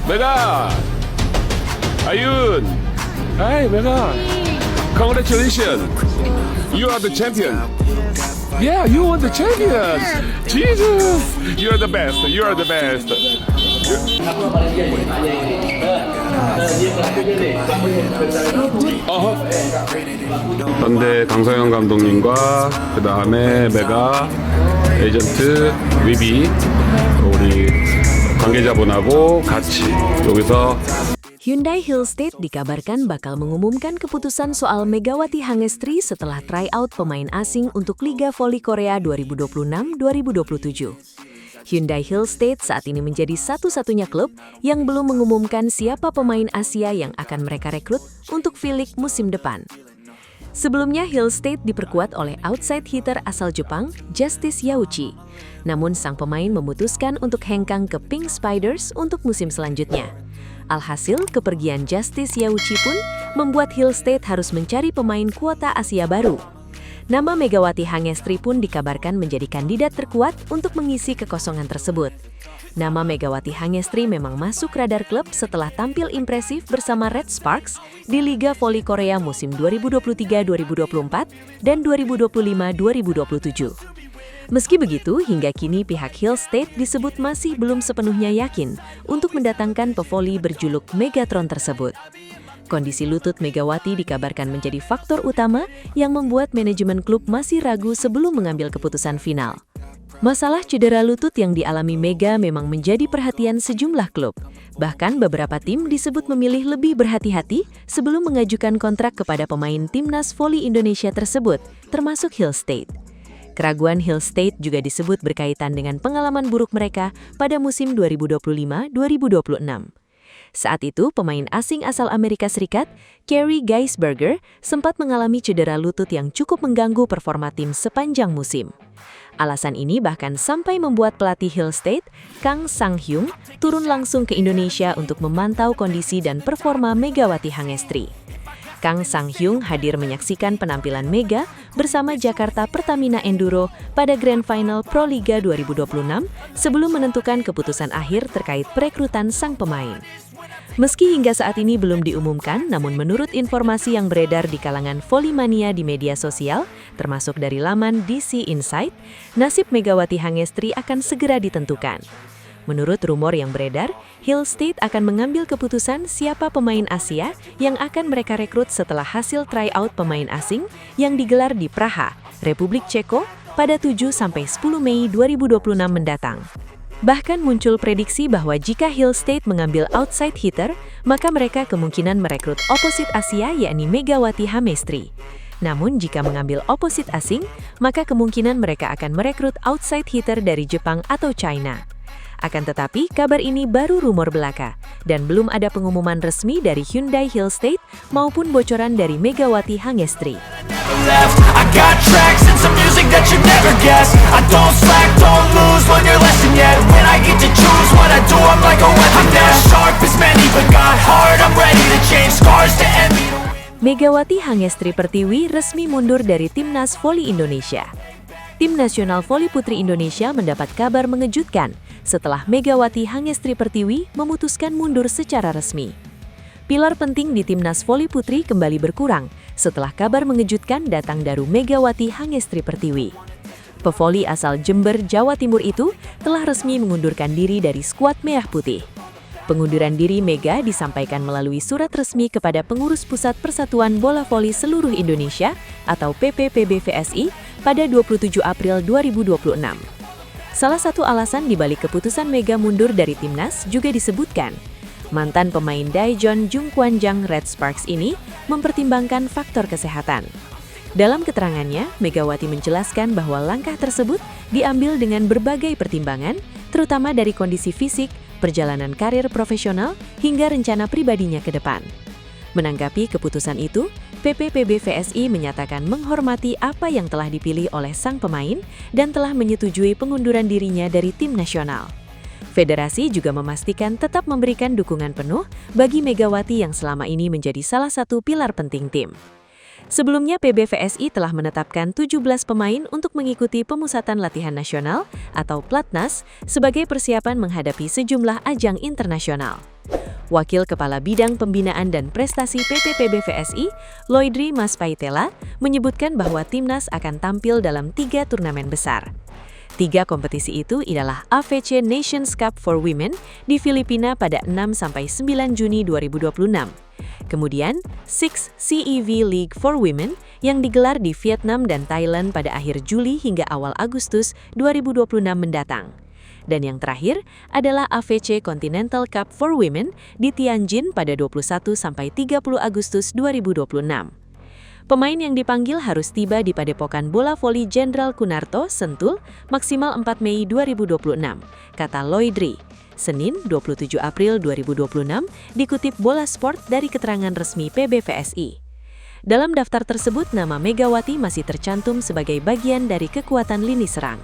Mega, Ayun, hi Mega, congratulations, you are the champion. Yeah, you are the champion. Jesus, you are the best. You are the best. 현대 강성현 감독님과 그 다음에 메가 에이전트 위비 우리 관계자분하고 같이 여기서 Hyundai Hillstate dikabarkan bakal mengumumkan keputusan soal Megawati Hangestri setelah tryout pemain asing untuk Liga Voli Korea 2026-2027. Hyundai Hillstate saat ini menjadi satu-satunya klub yang belum mengumumkan siapa pemain Asia yang akan mereka rekrut untuk V-League musim depan. Sebelumnya, Hillstate diperkuat oleh outside hitter asal Jepang, Justice Yauchi. Namun, sang pemain memutuskan untuk hengkang ke Pink Spiders untuk musim selanjutnya. Alhasil, kepergian Justice Yauchi pun membuat Hillstate harus mencari pemain kuota Asia baru. Nama Megawati Hangestri pun dikabarkan menjadi kandidat terkuat untuk mengisi kekosongan tersebut. Nama Megawati Hangestri memang masuk radar klub setelah tampil impresif bersama Red Sparks di Liga Voli Korea musim 2023-2024 dan 2025-2027. Meski begitu, hingga kini pihak Hillstate disebut masih belum sepenuhnya yakin untuk mendatangkan pevoli berjuluk Megatron tersebut. Kondisi lutut Megawati dikabarkan menjadi faktor utama yang membuat manajemen klub masih ragu sebelum mengambil keputusan final. Masalah cedera lutut yang dialami Mega memang menjadi perhatian sejumlah klub. Bahkan beberapa tim disebut memilih lebih berhati-hati sebelum mengajukan kontrak kepada pemain timnas voli Indonesia tersebut, termasuk Hillstate. Keraguan Hillstate juga disebut berkaitan dengan pengalaman buruk mereka pada musim 2025-2026. Saat itu, pemain asing asal Amerika Serikat, Kerry Geisberger, sempat mengalami cedera lutut yang cukup mengganggu performa tim sepanjang musim. Alasan ini bahkan sampai membuat pelatih Hillstate, Kang Sang-hyung, turun langsung ke Indonesia untuk memantau kondisi dan performa Megawati Hangestri. Kang Sang-hyung hadir menyaksikan penampilan Mega bersama Jakarta Pertamina Enduro pada Grand Final Pro Liga 2026 sebelum menentukan keputusan akhir terkait perekrutan sang pemain. Meski hingga saat ini belum diumumkan, namun menurut informasi yang beredar di kalangan volimania di media sosial, termasuk dari laman DC Insight, nasib Megawati Hangestri akan segera ditentukan. Menurut rumor yang beredar, Hillstate akan mengambil keputusan siapa pemain Asia yang akan mereka rekrut setelah hasil tryout pemain asing yang digelar di Praha, Republik Ceko pada 7-10 Mei 2026 mendatang. Bahkan muncul prediksi bahwa jika Hillstate mengambil outside hitter, maka mereka kemungkinan merekrut opposite Asia yakni Megawati Hangestri. Namun jika mengambil opposite asing, maka kemungkinan mereka akan merekrut outside hitter dari Jepang atau China. Akan tetapi, kabar ini baru rumor belaka, dan belum ada pengumuman resmi dari Hyundai Hillstate maupun bocoran dari Megawati Hangestri. Megawati Hangestri Pertiwi resmi mundur dari Timnas Voli Indonesia. Tim Nasional Voli Putri Indonesia mendapat kabar mengejutkan setelah Megawati Hangestri Pertiwi memutuskan mundur secara resmi. Pilar penting di Timnas Voli Putri kembali berkurang setelah kabar mengejutkan datang dari Megawati Hangestri Pertiwi. Pevoli asal Jember, Jawa Timur itu telah resmi mengundurkan diri dari skuad Merah Putih. Pengunduran diri Mega disampaikan melalui surat resmi kepada Pengurus Pusat Persatuan Bola Voli Seluruh Indonesia atau PPPB-VSI pada 27 April 2026. Salah satu alasan dibalik keputusan Mega mundur dari timnas juga disebutkan. Mantan pemain Daejeon Jungkwanjang Red Sparks ini mempertimbangkan faktor kesehatan. Dalam keterangannya, Megawati menjelaskan bahwa langkah tersebut diambil dengan berbagai pertimbangan, terutama dari kondisi fisik, perjalanan karir profesional, hingga rencana pribadinya ke depan. Menanggapi keputusan itu, PPPB-VSI menyatakan menghormati apa yang telah dipilih oleh sang pemain dan telah menyetujui pengunduran dirinya dari tim nasional. Federasi juga memastikan tetap memberikan dukungan penuh bagi Megawati yang selama ini menjadi salah satu pilar penting tim. Sebelumnya PBVSI telah menetapkan 17 pemain untuk mengikuti pemusatan latihan nasional atau Platnas sebagai persiapan menghadapi sejumlah ajang internasional. Wakil Kepala Bidang Pembinaan dan Prestasi PPPBVSI, Loidri Maspaitela, menyebutkan bahwa Timnas akan tampil dalam 3 turnamen besar. 3 kompetisi itu ialah AFC Nations Cup for Women di Filipina pada 6-9 Juni 2026. Kemudian, Six CEV League for Women yang digelar di Vietnam dan Thailand pada akhir Juli hingga awal Agustus 2026 mendatang. Dan yang terakhir adalah AFC Continental Cup for Women di Tianjin pada 21-30 Agustus 2026. Pemain yang dipanggil harus tiba di Padepokan Bola Voli Jenderal Kunarto, Sentul, maksimal 4 Mei 2026, kata Loidri. Senin, 27 April 2026, dikutip Bola Sport dari keterangan resmi PBVSI. Dalam daftar tersebut, nama Megawati masih tercantum sebagai bagian dari kekuatan lini serang.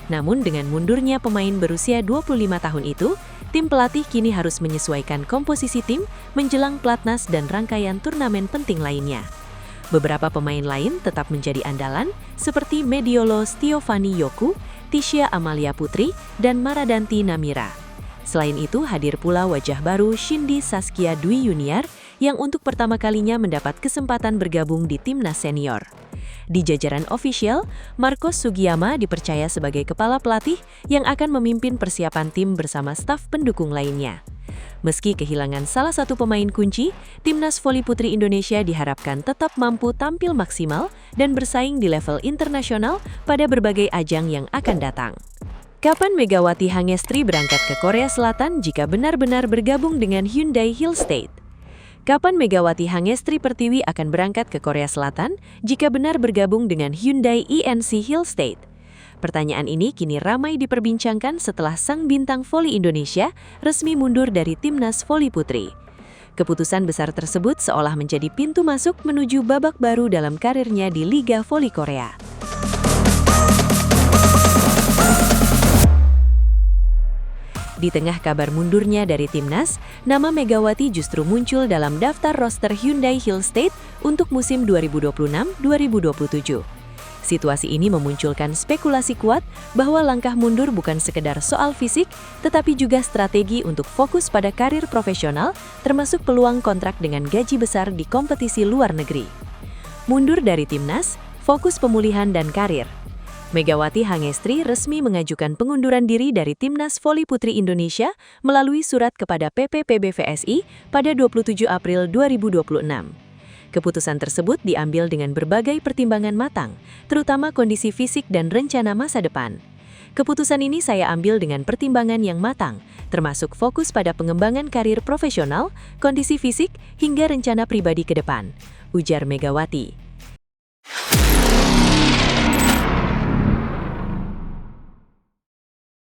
Namun dengan mundurnya pemain berusia 25 tahun itu, tim pelatih kini harus menyesuaikan komposisi tim menjelang Platnas dan rangkaian turnamen penting lainnya. Beberapa pemain lain tetap menjadi andalan, seperti Mediolo Stiovani Yoku, Tisha Amalia Putri, dan Maradanti Namira. Selain itu, hadir pula wajah baru Shindy Saskia Dwi Yuniar yang untuk pertama kalinya mendapat kesempatan bergabung di Timnas Senior. Di jajaran ofisial, Marcos Sugiyama dipercaya sebagai kepala pelatih yang akan memimpin persiapan tim bersama staf pendukung lainnya. Meski kehilangan salah satu pemain kunci, Timnas Voli Putri Indonesia diharapkan tetap mampu tampil maksimal dan bersaing di level internasional pada berbagai ajang yang akan datang. Kapan Megawati Hangestri berangkat ke Korea Selatan jika benar-benar bergabung dengan Hyundai Hill State? Kapan Megawati Hangestri Pertiwi akan berangkat ke Korea Selatan jika benar bergabung dengan Hyundai INC Hill State? Pertanyaan ini kini ramai diperbincangkan setelah sang bintang voli Indonesia resmi mundur dari Timnas Voli Putri. Keputusan besar tersebut seolah menjadi pintu masuk menuju babak baru dalam karirnya di Liga Voli Korea. Di tengah kabar mundurnya dari Timnas, nama Megawati justru muncul dalam daftar roster Hyundai Hill State untuk musim 2026-2027. Situasi ini memunculkan spekulasi kuat bahwa langkah mundur bukan sekedar soal fisik, tetapi juga strategi untuk fokus pada karir profesional, termasuk peluang kontrak dengan gaji besar di kompetisi luar negeri. Mundur dari Timnas, fokus pemulihan dan karir. Megawati Hangestri resmi mengajukan pengunduran diri dari Timnas Voli Putri Indonesia melalui surat kepada PPPBVSI pada 27 April 2026. Keputusan tersebut diambil dengan berbagai pertimbangan matang, terutama kondisi fisik dan rencana masa depan. Keputusan ini saya ambil dengan pertimbangan yang matang, termasuk fokus pada pengembangan karir profesional, kondisi fisik, hingga rencana pribadi ke depan, ujar Megawati.